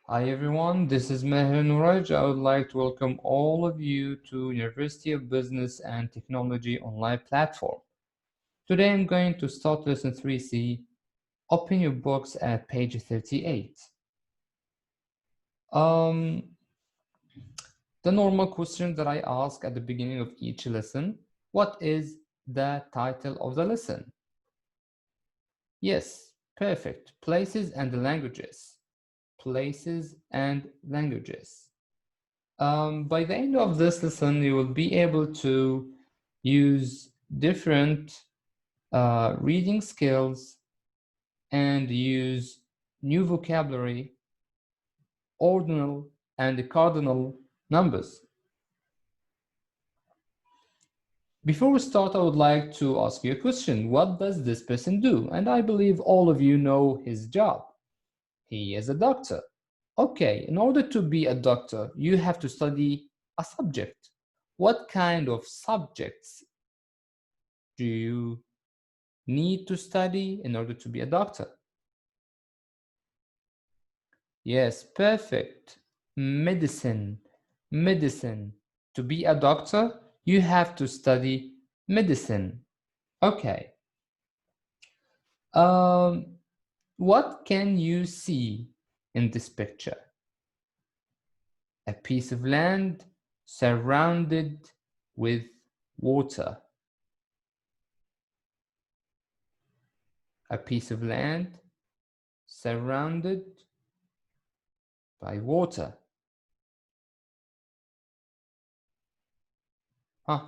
Hi everyone, this is Meher Nuraj. I would like to welcome all of you to University of Business and Technology online platform. Today I'm going to start lesson 3C. Open your books at page 38. The normal question that I ask at the beginning of each lesson, what is the title of the lesson? Yes, perfect. Places and languages. Places and languages. By the end of this lesson, you will be able to use different reading skills and use new vocabulary, ordinal and cardinal numbers. Before we start, I would like to ask you a question. What does this person do? And I believe all of you know his job. He is a doctor. Okay, in order to be a doctor, you have to study a subject. What kind of subjects do you need to study in order to be a doctor? Yes, perfect. Medicine. Medicine. To be a doctor, you have to study medicine. Okay. What can you see in this picture? A piece of land surrounded with water. A piece of land surrounded by water. Huh?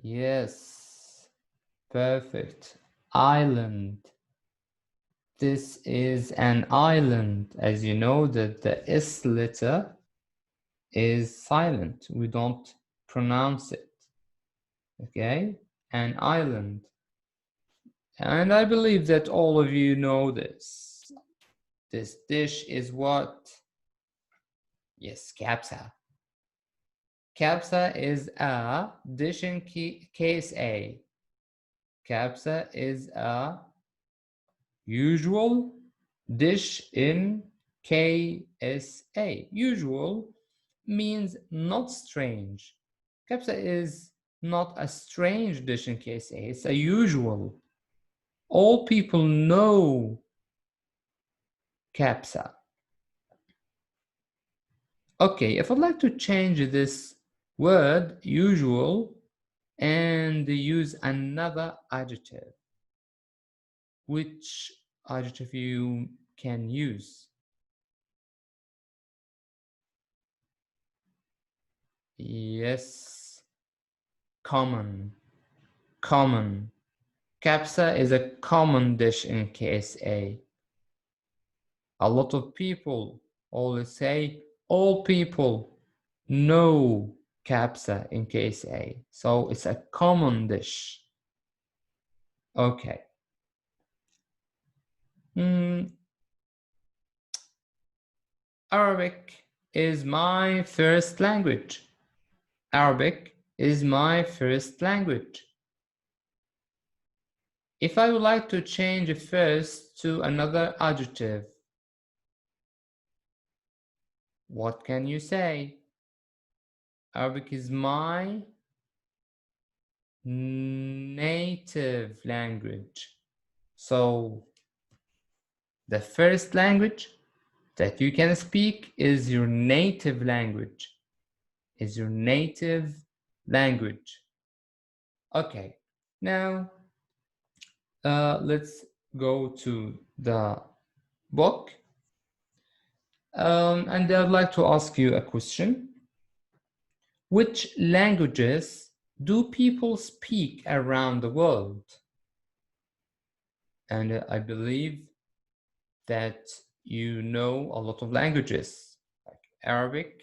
Yes. Perfect. Island. This is an island. As you know that the S letter is silent. We don't pronounce it. Okay? An island. And I believe that all of you know this. This dish is what? Yes, kapsa. Kapsa is a dish in case A. Kapsa is a usual dish in KSA. Usual means not strange. Kapsa is not a strange dish in KSA, it's a usual. All people know kapsa. Okay, if I'd like to change this word, usual, and use another adjective, which adjective you can use? Yes, common. Common. Kapsa is a common dish in KSA. A lot of people always say all people know kapsa in KSA. So it's a common dish. Okay. Arabic is my first language. Arabic is my first language. If I would like to change first to another adjective, what can you say? Arabic is my native language. So the first language that you can speak is your native language. Is your native language. Okay, now let's go to the book. And I'd like to ask you a question. Which languages do people speak around the world? And I believe that you know a lot of languages, like Arabic,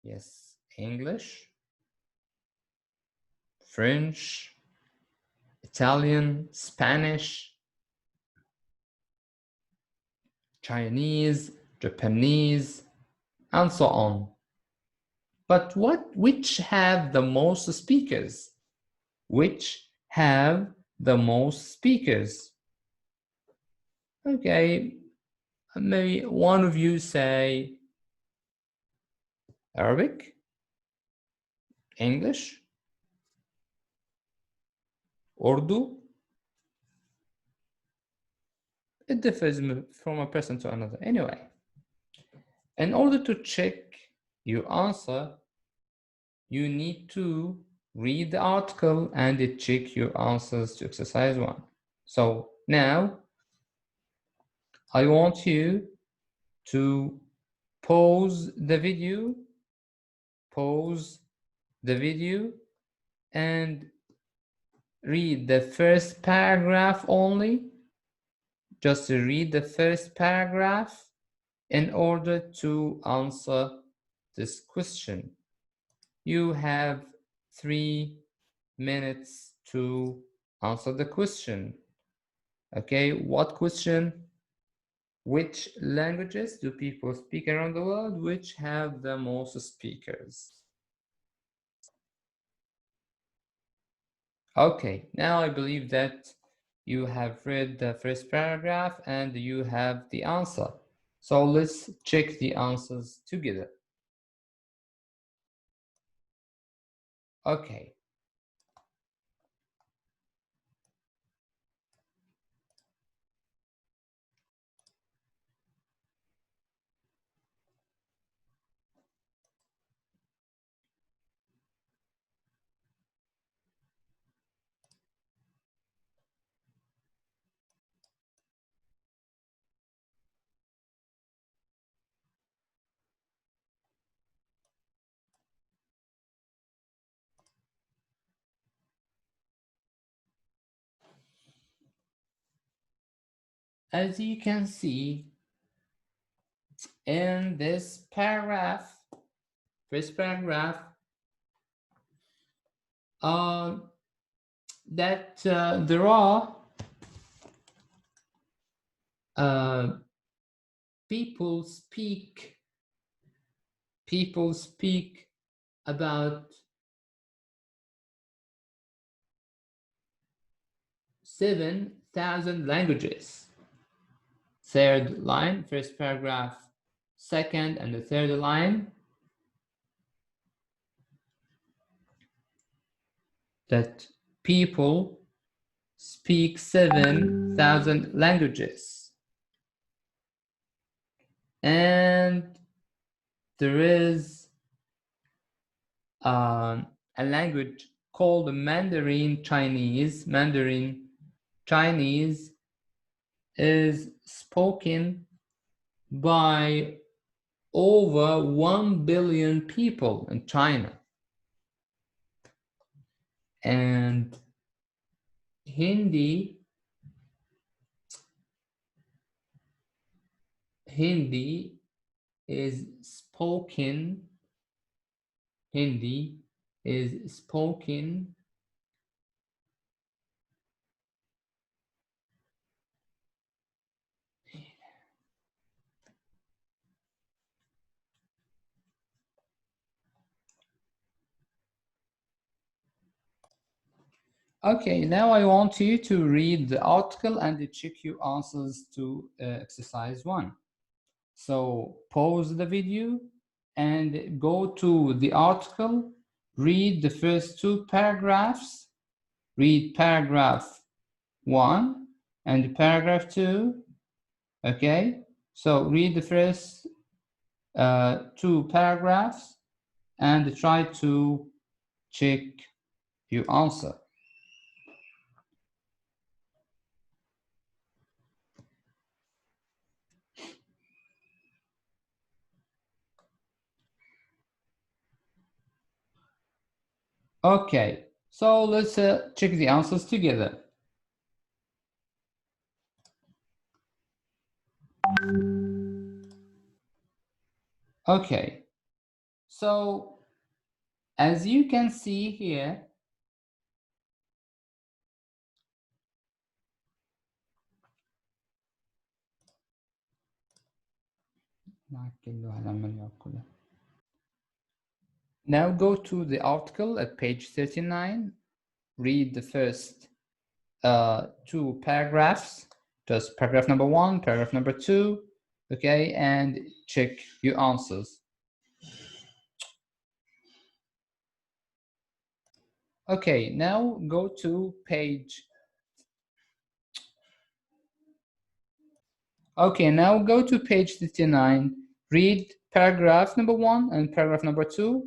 yes, English, French, Italian, Spanish, Chinese, Japanese, and so on. But which have the most speakers? Which have the most speakers? Okay, maybe one of you say Arabic, English, Urdu. It differs from a person to another. Anyway, in order to check your answer, you need to read the article and check your answers to exercise 1. So now I want you to pause the video and read the first paragraph only. Just read the first paragraph in order to answer this question. You have 3 minutes to answer the question. Okay, what question? Which languages do people speak around the world? Which have the most speakers? Okay, now I believe that you have read the first paragraph and you have the answer. So let's check the answers together. Okay. As you can see in this paragraph, first paragraph, that there are people speak about 7,000 languages. Third line, first paragraph, second and the third line, that people speak 7,000 languages. And there is a language called Mandarin Chinese. Mandarin Chinese is spoken by over 1 billion people in China. And Hindi is spoken Okay, now I want you to read the article and check your answers to exercise 1. So pause the video and go to the article, read the first 2 paragraphs, read paragraph 1 and paragraph 2, okay? So read the first 2 paragraphs and try to check your answer. Okay, so let's check the answers together. Okay, so as you can see here, now go to the article at page 39, read the first 2 paragraphs, just paragraph number 1, paragraph number 2, okay, and check your answers. Okay, now go to page. Okay, now go to page 59. Read paragraph number 1 and paragraph number 2,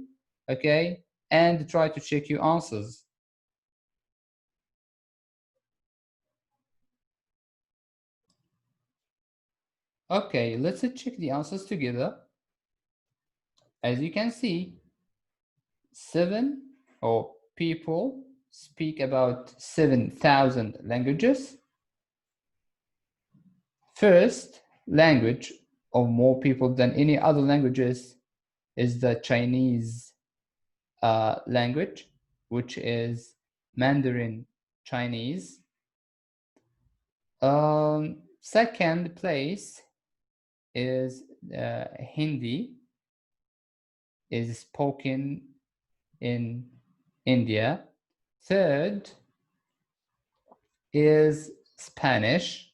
okay, and try to check your answers. Okay, let's check the answers together. As you can see, 7 people speak about 7,000 languages. First language of more people than any other languages is the Chinese language, which is Mandarin Chinese. Second place is Hindi, is spoken in India. Third is Spanish.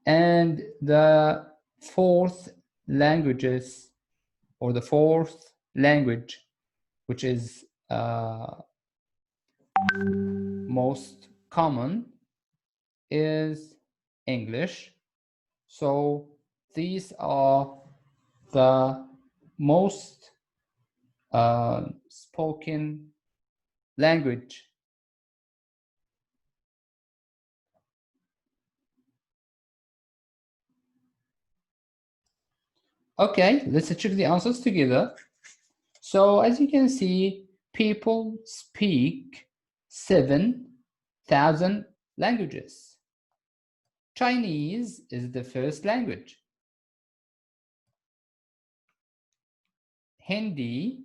And the fourth languages, or the fourth language, which is most common, is English. So these are the most spoken language. Okay, let's check the answers together. So as you can see, people speak 7,000 languages. Chinese is the first language. Hindi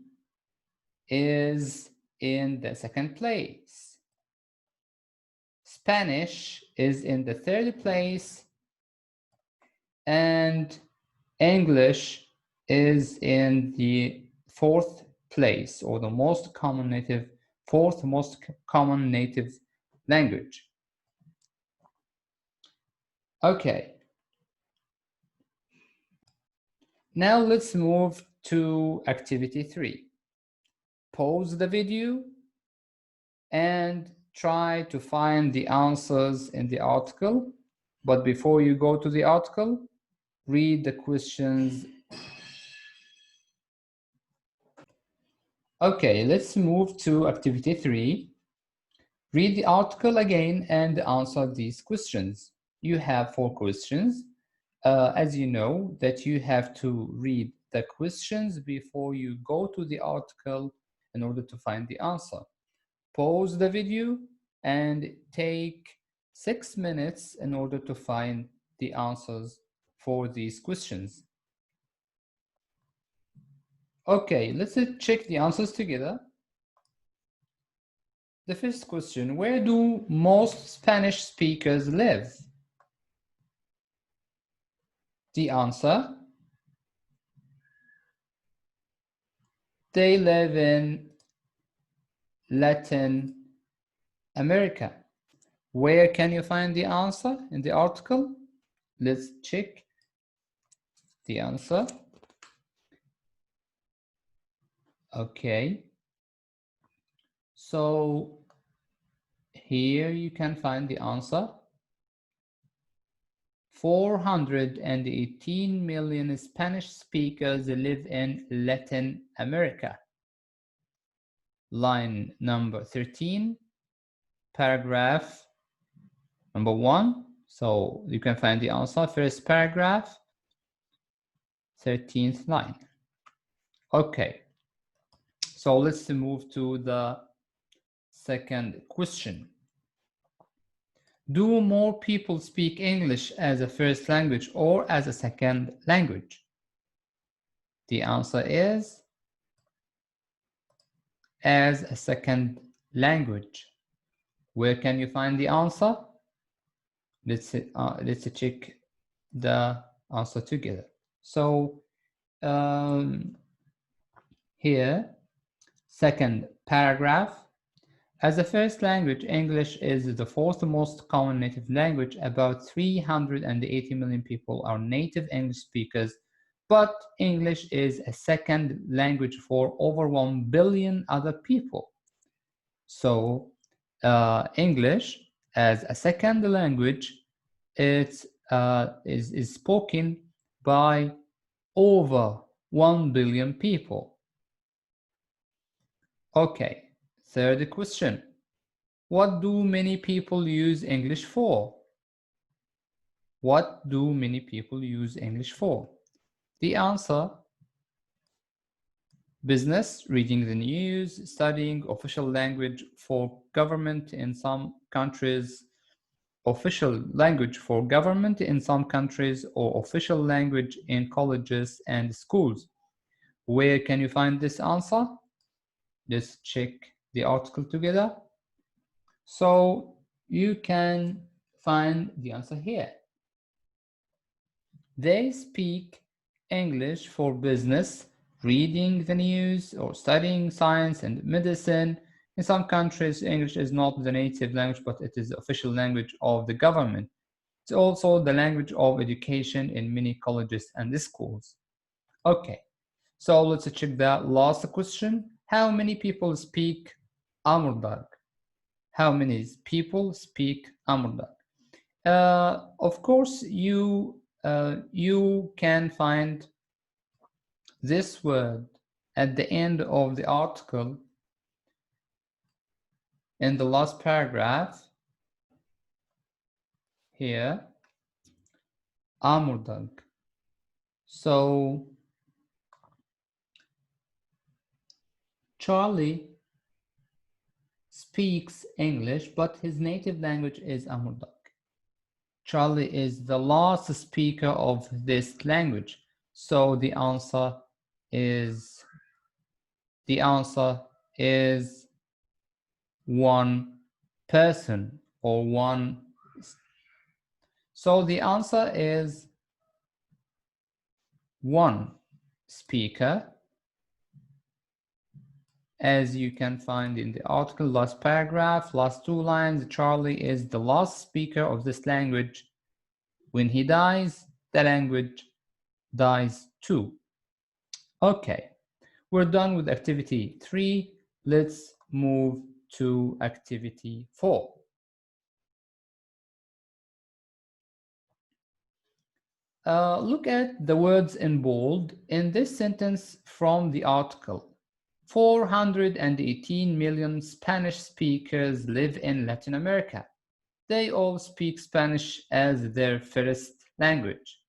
is in the second place. Spanish is in the third place. And English is in the fourth place, or the most common native, fourth most common native language. Okay. Now let's move to activity 3. Pause the video and try to find the answers in the article. But before you go to the article, read the questions. Okay, let's move to activity 3. Read the article again and answer these questions. You have 4 questions. As you know, that you have to read the questions before you go to the article in order to find the answer. Pause the video and take 6 minutes in order to find the answers for these questions. Okay, let's check the answers together. The first question, where do most Spanish speakers live? The answer, they live in Latin America. Where can you find the answer in the article? Let's check the answer. Okay. So here you can find the answer. 418 million Spanish speakers live in Latin America. Line number 13, paragraph number 1. So you can find the answer, first paragraph, 13th line. Okay, so let's move to the second question. Do more people speak English as a first language or as a second language? The answer is as a second language. Where can you find the answer? Let's check the answer together. So here, second paragraph, As a first language, English is the fourth most common native language. About 380 million people are native English speakers, but English is a second language for over 1 billion other people. So English as a second language, it is spoken by over 1 billion people. Okay, third question. What do many people use English for? What do many people use English for? The answer: business, reading the news, studying, official language for government in some countries, official language for government in some countries, or official language in colleges and schools. Where can you find this answer? Let's check the article together. So you can find the answer here. They speak English for business, reading the news, or studying science and medicine. In some countries, English is not the native language, but it is the official language of the government. It's also the language of education in many colleges and schools. Okay, so let's check the last question. How many people speak Amurdag? How many people speak Amurdag? Of course, you can find this word at the end of the article in the last paragraph here, Amurdag. So Charlie speaks English, but his native language is Amurdag. Charlie is the last speaker of this language. So the answer is one person or one. So the answer is one speaker. As you can find in the article, last paragraph, last two lines, Charlie is the last speaker of this language. When he dies, the language dies too. Okay, we're done with activity 3. Let's move to activity 4. Look at the words in bold in this sentence from the article. 418 million Spanish speakers live in Latin America. They all speak Spanish as their first language.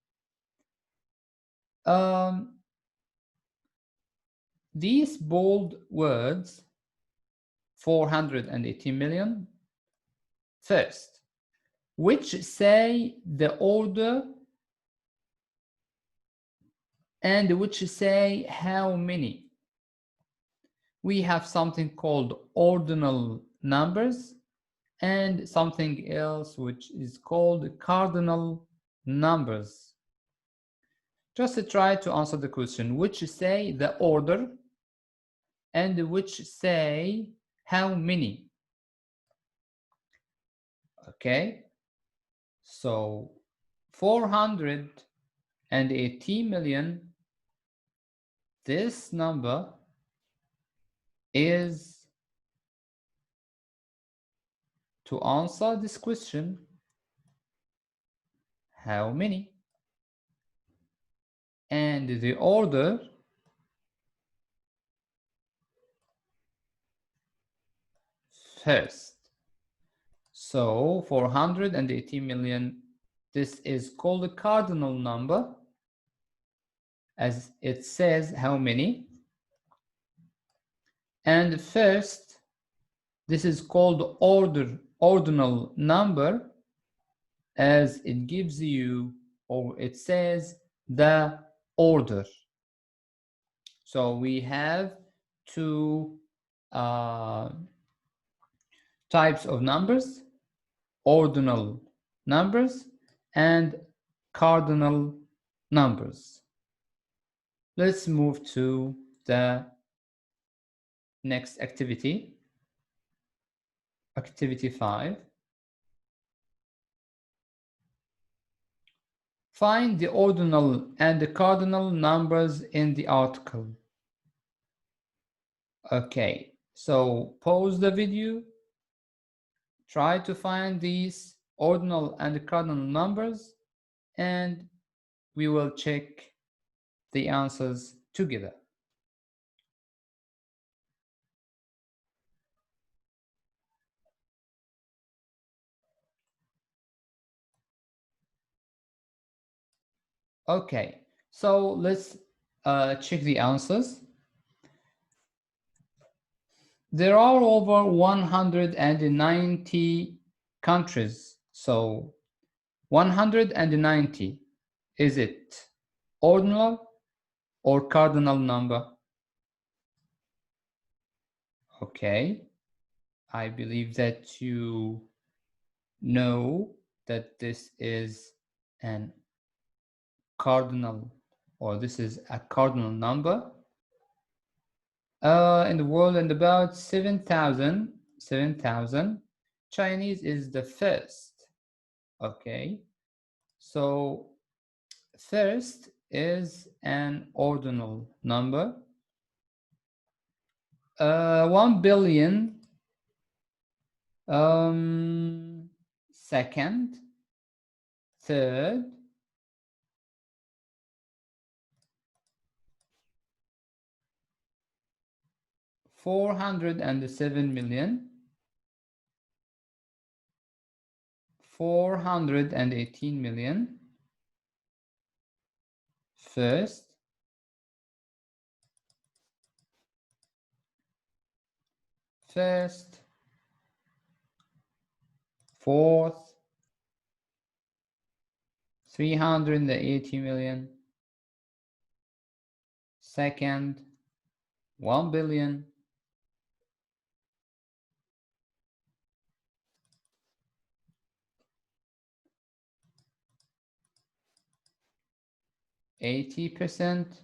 These bold words, 418 million, first, which say the order and which say how many. We have something called ordinal numbers and something else which is called cardinal numbers. Just try to answer the question, which say the order and which say how many. Okay, so 480 million, this number is, to answer this question, how many, and the order first. So 480 million, this is called a cardinal number, as it says how many. And first, this is called ordinal number, as it gives you, or it says, the order. So we have two types of numbers: ordinal numbers and cardinal numbers. Let's move to the next activity. Activity 5. Find the ordinal and the cardinal numbers in the article. Okay, so pause the video. Try to find these ordinal and cardinal numbers, and we will check the answers together. Okay, so let's check the answers. There are over 190 countries. So 190, is it ordinal or cardinal number? Okay, I believe that you know that this is an cardinal, or this is a cardinal number. In the world, and about 7,000, Chinese is the first. Okay, so first is an ordinal number. 1 billion, second, third, $407,000,000, 418,000,000, first, fourth, 380,000,000, second, 1 billion, 80%,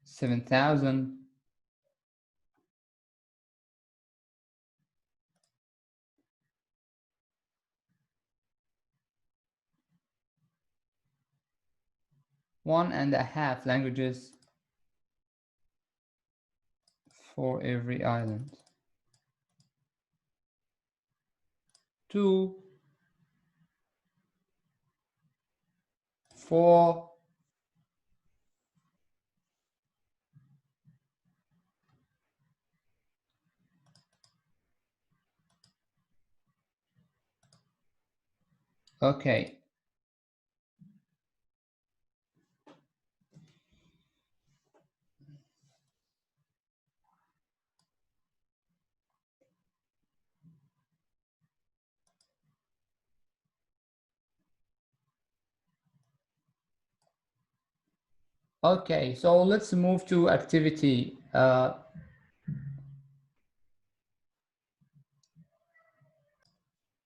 7,000, 1.5 languages for every island. 2, 4, 'Okay. Okay, so let's move to activity.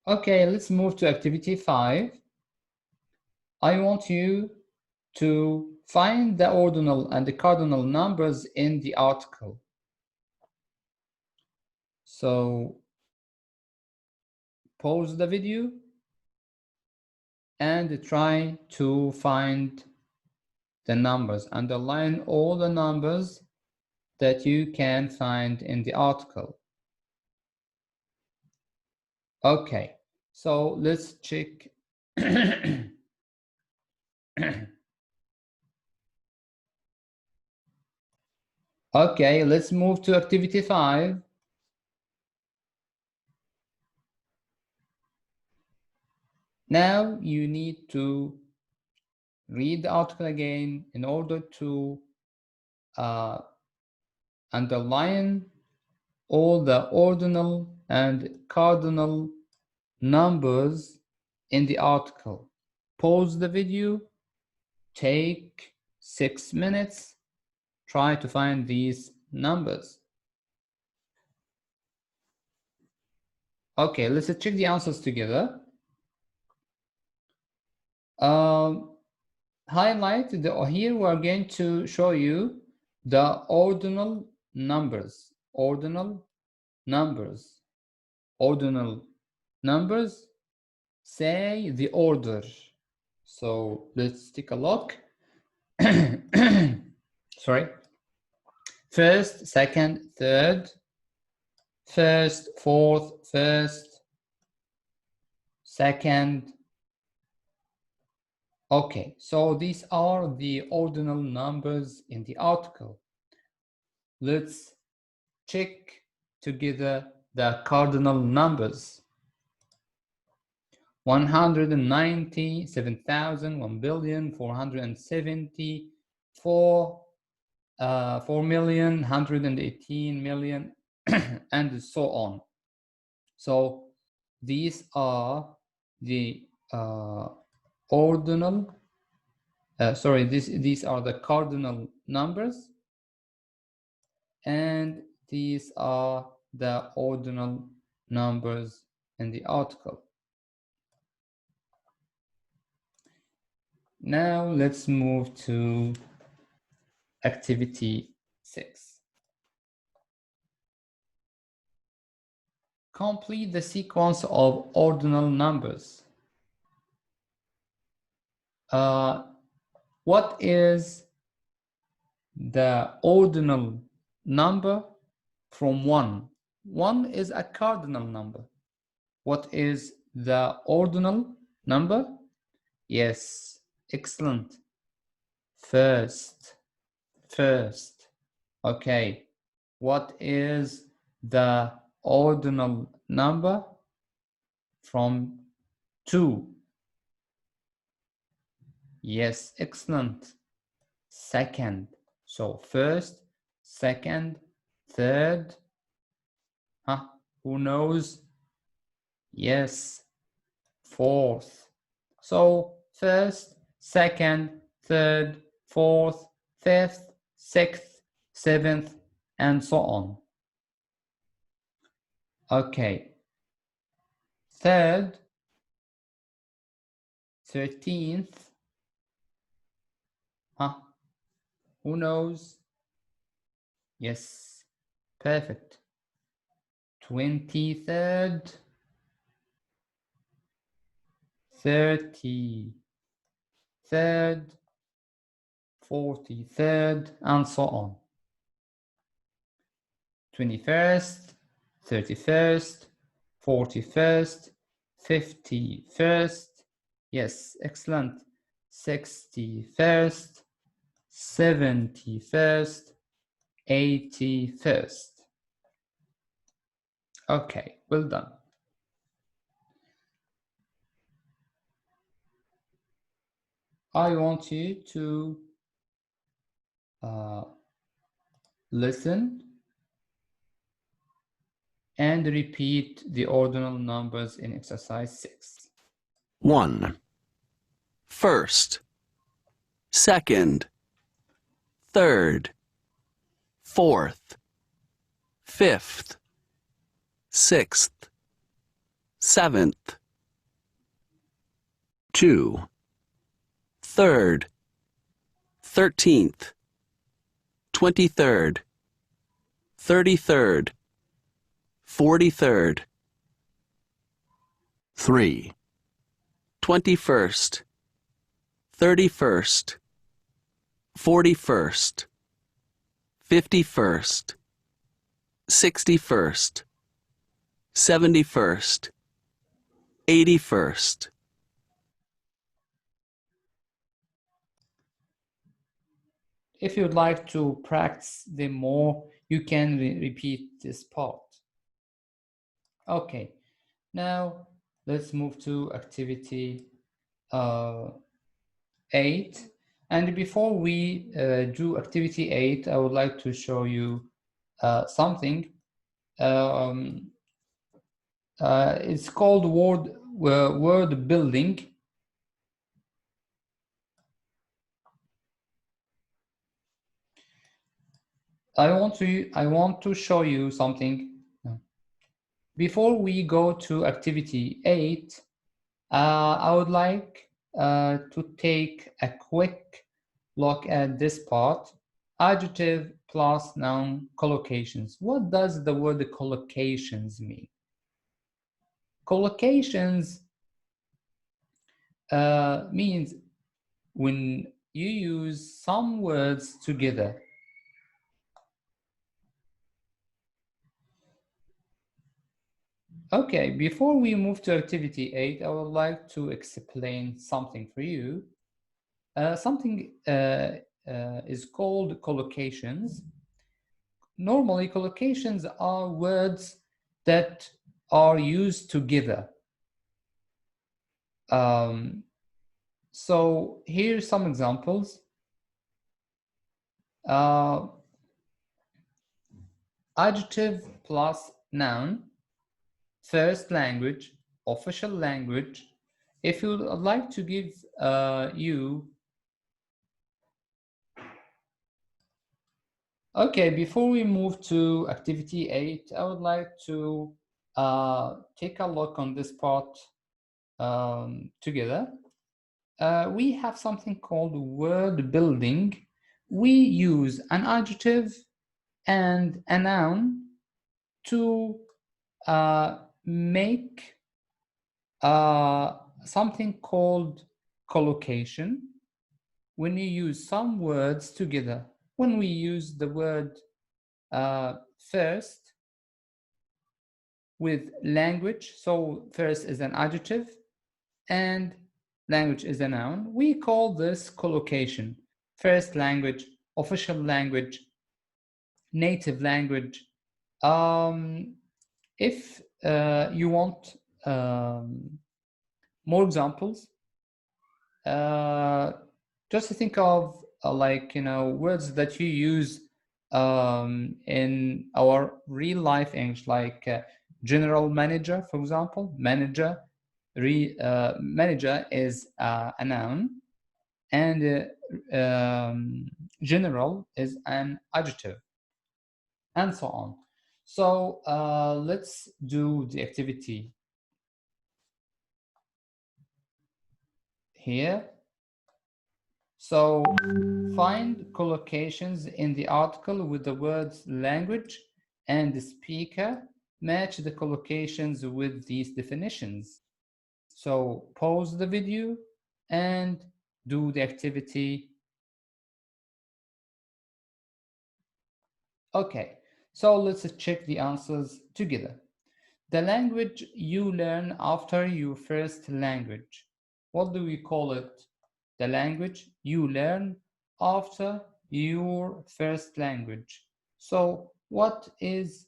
Okay, let's move to activity 5. I want you to find the ordinal and the cardinal numbers in the article. So pause the video and try to find the numbers. Underline all the numbers that you can find in the article. Okay, so let's check. Okay, let's move to activity 5. Now you need to read the article again in order to underline all the ordinal and cardinal numbers in the article. Pause the video, take 6 minutes, try to find these numbers. Okay, let's check the answers together. Highlight here we're going to show you the ordinal numbers. Ordinal numbers. Ordinal numbers. Say the order. So let's take a look. Sorry. First, second, third, first, fourth, first, second. Okay, so these are the ordinal numbers in the article. Let's check together the cardinal numbers. 197,001,474, 4,118,000,000, and so on. So these are the ordinal, sorry, these are the cardinal numbers, and these are the ordinal numbers in the article. Now let's move to activity 6. Complete the sequence of ordinal numbers. What is the ordinal number from 1? 1 is a cardinal number. What is the ordinal number? Yes, excellent. First. Okay. What is the ordinal number from 2? Yes, excellent. Second. So first, second, third. Who knows? Yes, fourth. So first, second, third, fourth, fifth, sixth, seventh, and so on. Okay. Third, 13th. Who knows? Yes, perfect. 23rd, 33rd, 43rd, and so on. 21st, 31st, 41st, 51st. Yes, excellent. 61st, 71st, 81st. Okay, well done. I want you to listen and repeat the ordinal numbers in exercise 6. 1. First, second, third, fourth, fifth, sixth, seventh. 2. Third, 13th, 23rd, 33rd, 43rd. 3. 21st, 31st, 41st, 51st, 61st, 71st, 81st. If you'd like to practice them more, you can repeat this part. Okay, now let's move to activity 8. And before we do activity 8, I would like to show you something. It's called word building. I want to show you something. Before we go to activity 8, I would like to take a quick look at this part. Adjective plus noun collocations. What does the word collocations mean? Collocations means when you use some words together. Okay, before we move to activity 8, I would like to explain something for you. Something is called collocations. Normally, collocations are words that are used together. So here's some examples. Adjective plus noun, first language, official language. If you would like to give Okay, before we move to activity 8, I would like to take a look on this part together. We have something called word building. We use an adjective and a noun to make something called collocation. When you use some words together, when we use the word first with language, so first is an adjective and language is a noun, we call this collocation. First language, official language, native language. If you want more examples, just think of words that you use in our real life English, like general manager, for example. Manager is a noun, and general is an adjective, and so on. So let's do the activity here. So find collocations in the article with the words language and speaker. Match the collocations with these definitions. So pause the video and do the activity. Okay, so let's check the answers together. The language you learn after your first language. What do we call it? The language you learn after your first language. So what is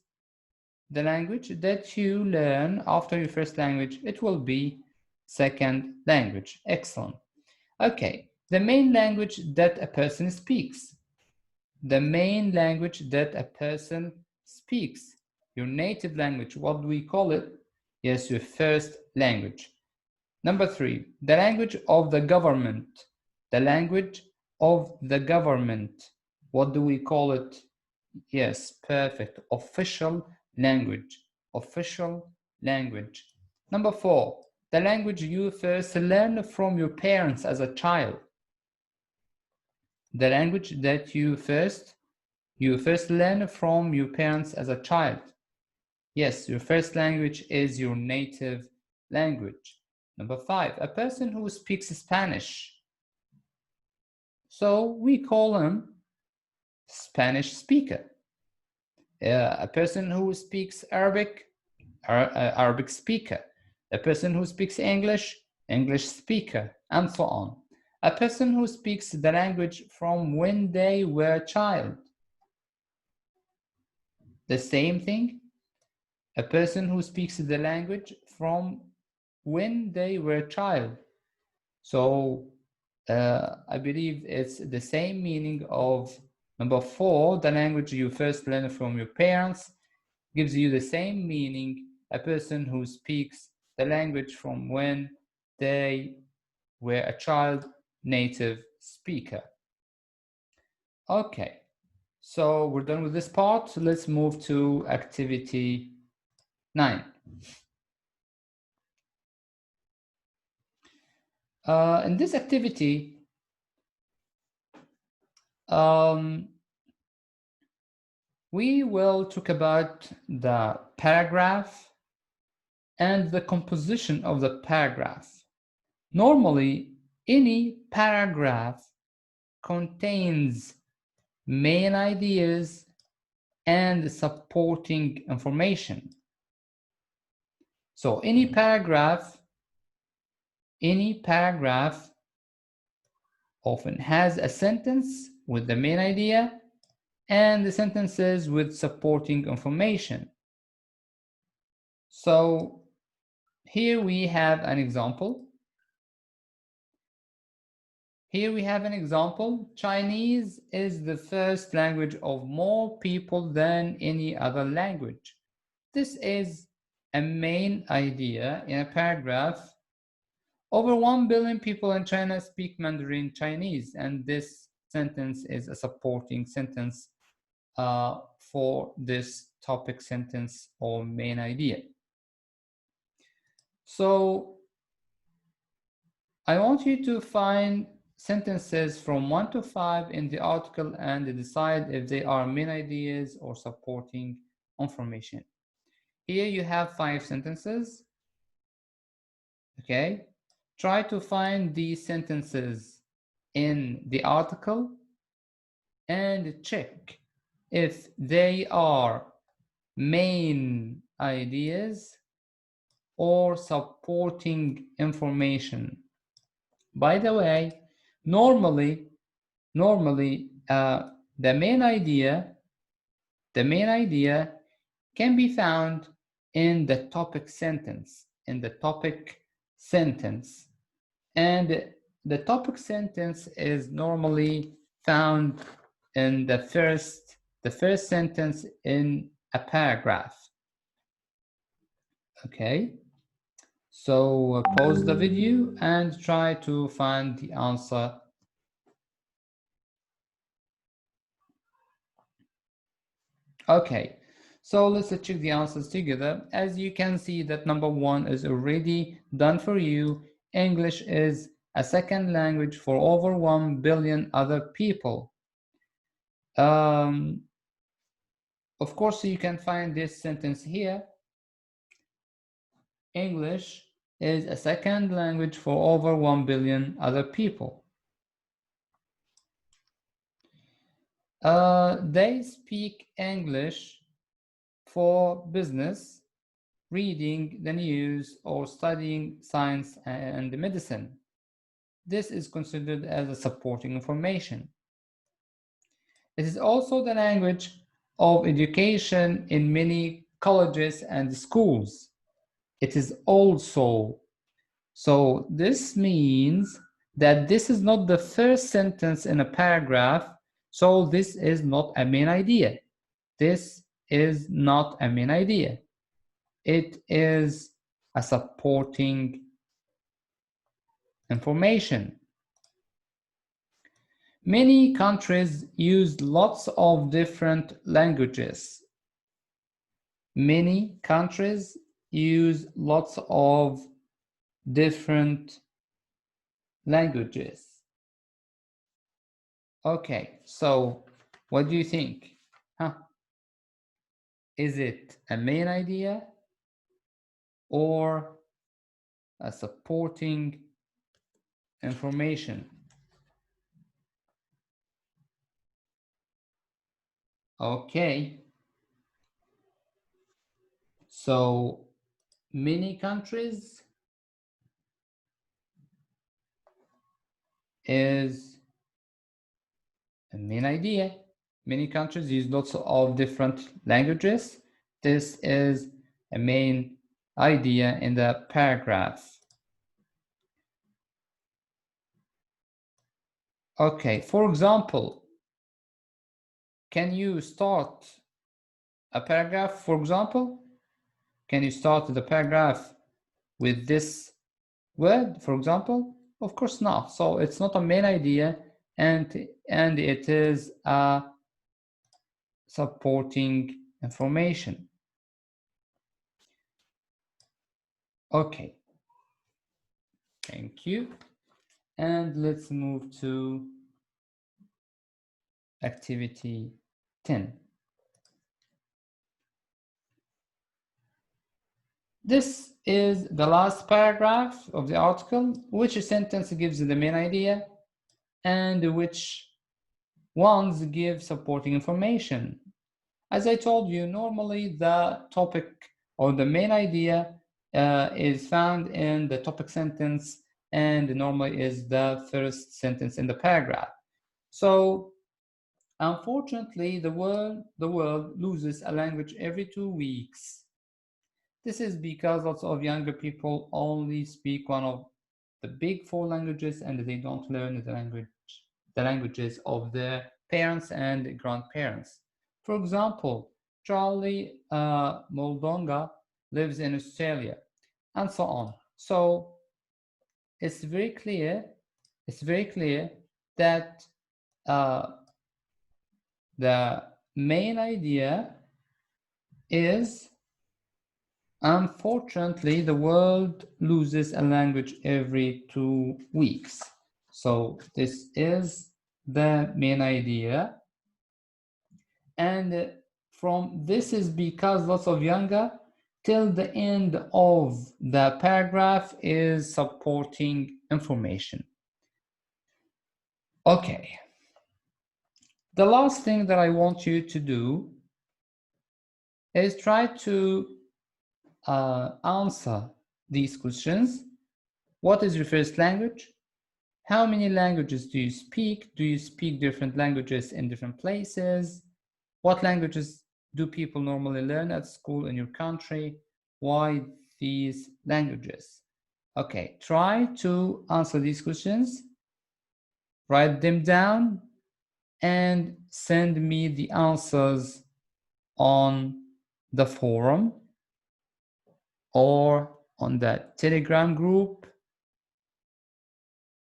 the language that you learn after your first language? It will be second language. Excellent. Okay, the main language that a person speaks. The main language that a person speaks. Your native language, what do we call it? Yes, your first language. Number 3, the language of the government. The language of the government. What do we call it? Yes, perfect. Official language. Official language. Number 4, the language you first learn from your parents as a child. The language that you first learn from your parents as a child. Yes, your first language is your native language. Number 5, a person who speaks Spanish. So we call him Spanish speaker. A person who speaks Arabic, Arabic speaker. A person who speaks English, English speaker, and so on. A person who speaks the language from when they were a child. The same thing. A person who speaks the language from when they were a child. So I believe it's the same meaning of number 4, the language you first learn from your parents, gives you the same meaning, a person who speaks the language from when they were a child, native speaker. Okay, so we're done with this part. So let's move to activity 9. In this activity, we will talk about the paragraph and the composition of the paragraph. Normally, any paragraph contains main ideas and supporting information. So any paragraph often has a sentence with the main idea and the sentences with supporting information. So here we have an example. Chinese is the first language of more people than any other language. This is a main idea in a paragraph. Over 1 billion people in China speak Mandarin Chinese, and this sentence is a supporting sentence for this topic sentence or main idea. So I want you to find sentences from 1 to 5 in the article and decide if they are main ideas or supporting information. Here you have 5 sentences. Okay, try to find these sentences in the article and check if they are main ideas or supporting information. By the way, normally the main idea can be found in the topic sentence, and the topic sentence is normally found in the first sentence in a paragraph. Okay, so pause the video and try to find the answer. Okay, so let's check the answers together. As you can see that number 1 is already done for you. English is a second language for over 1 billion other people. Of course, you can find this sentence here. English is a second language for over 1 billion other people. They speak English for business, reading the news, or studying science and medicine. This is considered as a supporting information. It is also the language of education in many colleges and schools. It is also. So this means that this is not the first sentence in a paragraph, so this is not a main idea. This is not a main idea. It is a supporting information. Many countries use lots of different languages. Many countries use lots of different languages. Okay, so what do you think? Is it a main idea or a supporting information? Okay, so many countries is a main idea. Many countries use lots of different languages. This is a main idea in the paragraph. Okay, for example, can you start a paragraph, for example? Can you start the paragraph with this word, for example? Of course not. So it's not a main idea, and it is a supporting information. Okay, thank you. And let's move to activity 10. This is the last paragraph of the article. Which sentence gives the main idea and which ones give supporting information? As I told you, normally the topic or the main idea is found in the topic sentence and normally is the first sentence in the paragraph. So unfortunately, the world loses a language every 2 weeks. This is because lots of younger people only speak one of the big 4 languages and they don't learn the languages of their parents and grandparents. For example, Charlie Moldonga lives in Australia, and so on. So it's very clear that the main idea is, unfortunately, the world loses a language every 2 weeks. So this is the main idea. And from this is because lots of younger till the end of the paragraph is supporting information. Okay. The last thing that I want you to do is try to answer these questions. What is your first language? How many languages do you speak? Do you speak different languages in different places? What languages do people normally learn at school in your country? Why these languages? Okay, try to answer these questions, write them down, and send me the answers on the forum or on the Telegram group.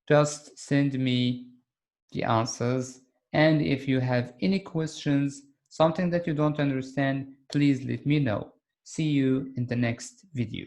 Just send me the answers. And if you have any questions, something that you don't understand, please let me know. See you in the next video.